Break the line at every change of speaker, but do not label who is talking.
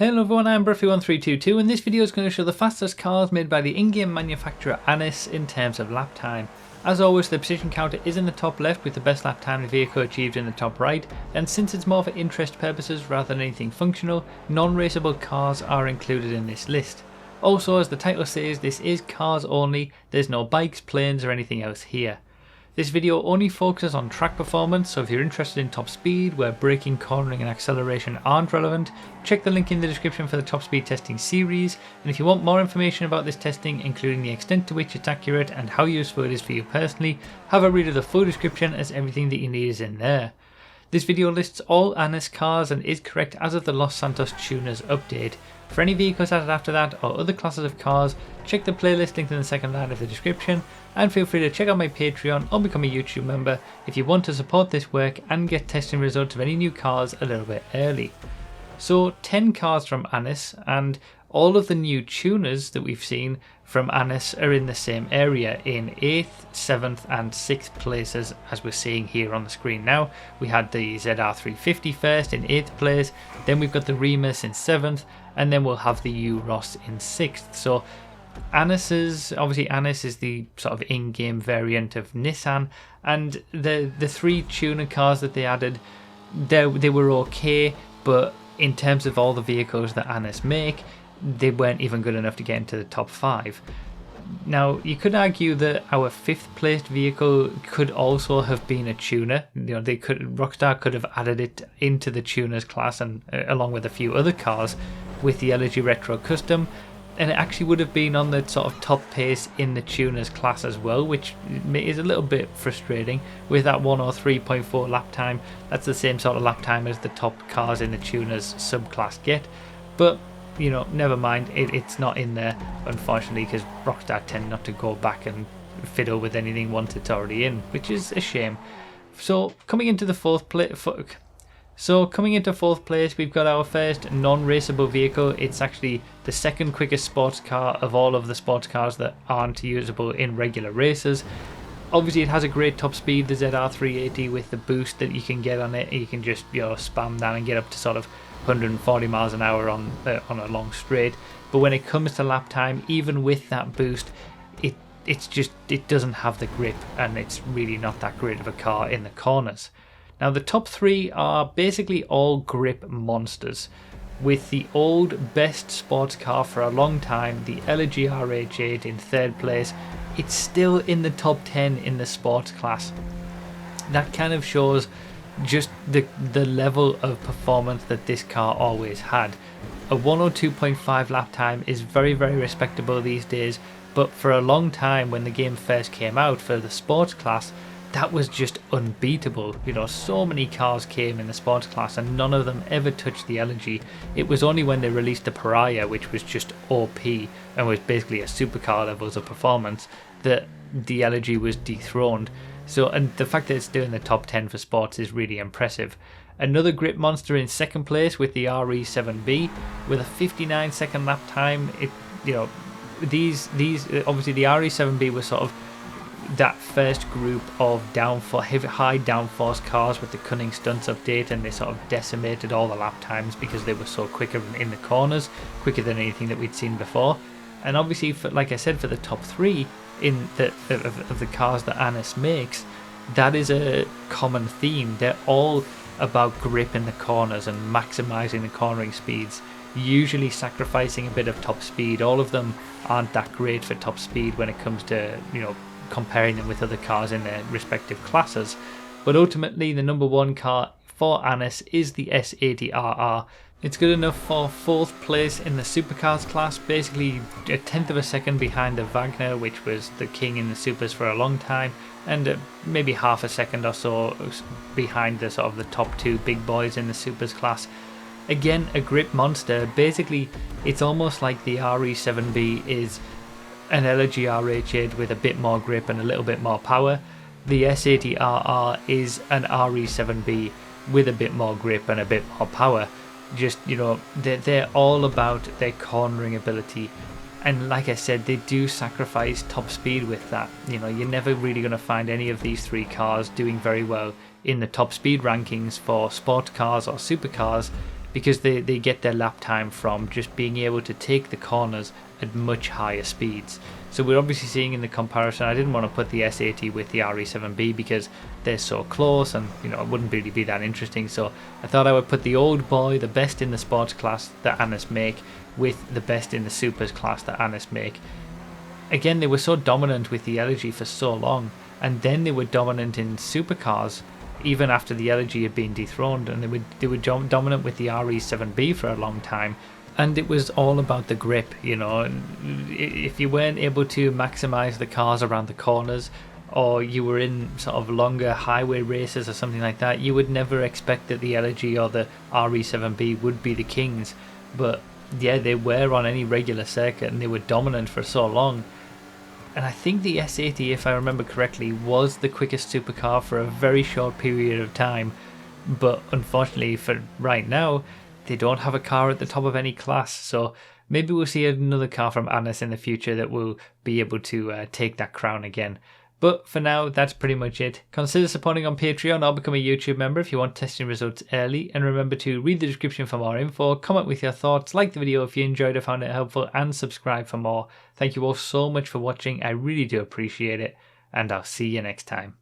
Hello everyone, I'm Bruffy1322 and this video is going to show the fastest cars made by the in-game manufacturer Anis in terms of lap time. As always, the position counter is in the top left with the best lap time of the vehicle achieved in the top right, and since it's more for interest purposes rather than anything functional, non-raceable cars are included in this list. Also, as the title says, this is cars only, there's no bikes, planes or anything else here. This video only focuses on track performance, so if you're interested in top speed, where braking, cornering and acceleration aren't relevant, check the link in the description for the top speed testing series, and if you want more information about this testing, including the extent to which it's accurate and how useful it is for you personally, have a read of the full description as everything that you need is in there. This video lists all Anis cars and is correct as of the Los Santos Tuners update. For any vehicles added after that or other classes of cars, check the playlist linked in the second line of the description, and feel free to check out my Patreon or become a YouTube member if you want to support this work and get testing results of any new cars a little bit early. So 10 cars from Anis, and all of the new tuners that we've seen from Anis are in the same area in 8th, 7th and 6th places, as we're seeing here on the screen now. We had the ZR350 first in 8th place, then we've got the Remus in 7th, and then we'll have the U-Ross in 6th. So Anis is the sort of in-game variant of Nissan, and the three tuner cars that they added, they were okay, but in terms of all the vehicles that Anis make, they weren't even good enough to get into the top 5. Now, you could argue that our 5th placed vehicle could also have been a tuner. Rockstar could have added it into the tuners class, and along with a few other cars with the Elegy Retro Custom, and it actually would have been on the sort of top pace in the tuners class as well, which is a little bit frustrating with that 103.4 lap time. That's the same sort of lap time as the top cars in the tuners subclass get, but you know, never mind, it's not in there unfortunately, because Rockstar tend not to go back and fiddle with anything once it's already in, which is a shame. So coming into fourth place, we've got our first non-raceable vehicle. It's actually the second quickest sports car of all of the sports cars that aren't usable in regular races. Obviously, it has a great top speed, the ZR380, with the boost that you can get on it. You can just spam down and get up to sort of 140 miles an hour on a long straight. But when it comes to lap time, even with that boost, it doesn't have the grip, and it's really not that great of a car in the corners. Now, the top 3 are basically all grip monsters, with the old best sports car for a long time, the Elegy RH8 in 3rd place. It's still in the top 10 in the sports class. That kind of shows just the level of performance that this car always had. A 102.5 lap time is very, very respectable these days, but for a long time when the game first came out for the sports class, that was just unbeatable. So many cars came in the sports class and none of them ever touched the Elegy. It was only when they released the Pariah, which was just OP and was basically a supercar levels of performance, that the Elegy was dethroned. So, and the fact that it's still in the top 10 for sports is really impressive. Another grip monster in 2nd place with the RE7B with a 59-second lap time. These obviously the RE7B was sort of that first group of high downforce cars with the Cunning Stunts update, and they sort of decimated all the lap times because they were so quicker in the corners, quicker than anything that we'd seen before. And obviously, like I said, for the top 3 of the cars that Anis makes, that is a common theme. They're all about grip in the corners and maximizing the cornering speeds, usually sacrificing a bit of top speed. All of them aren't that great for top speed when it comes to comparing them with other cars in their respective classes, but ultimately the number 1 car for Anis is the S80RR. It's good enough for 4th place in the supercars class, basically a 1/10 of a second behind the Wagner, which was the king in the supers for a long time, and maybe half a second or so behind the sort of the top 2 big boys in the supers class. Again, a grip monster. Basically, it's almost like the RE7B is an Elegy RH8 with a bit more grip and a little bit more power. The S80RR is an RE7B with a bit more grip and a bit more power. Just, they're all about their cornering ability, and like I said, they do sacrifice top speed with that. You're never really going to find any of these 3 cars doing very well in the top speed rankings for sport cars or supercars because they get their lap time from just being able to take the corners at much higher speeds. So we're obviously seeing in the comparison, I didn't want to put the S80 with the RE7B because they're so close and it wouldn't really be that interesting. So I thought I would put the old boy, the best in the sports class that Anis make, with the best in the supers class that Anis make. Again, they were so dominant with the Elegy for so long, and then they were dominant in supercars even after the Elegy had been dethroned, and they were dominant with the RE7B for a long time. And it was all about the grip, if you weren't able to maximize the cars around the corners, or you were in sort of longer highway races or something like that, you would never expect that the Elegy or the RE7B would be the kings. But yeah, they were on any regular circuit and they were dominant for so long. And I think the S80, if I remember correctly, was the quickest supercar for a very short period of time. But unfortunately for right now, they don't have a car at the top of any class. So maybe we'll see another car from Anis in the future that will be able to take that crown again. But for now, that's pretty much it. Consider supporting on Patreon or become a YouTube member if you want testing results early. And remember to read the description for more info, comment with your thoughts, like the video if you enjoyed or found it helpful, and subscribe for more. Thank you all so much for watching. I really do appreciate it. And I'll see you next time.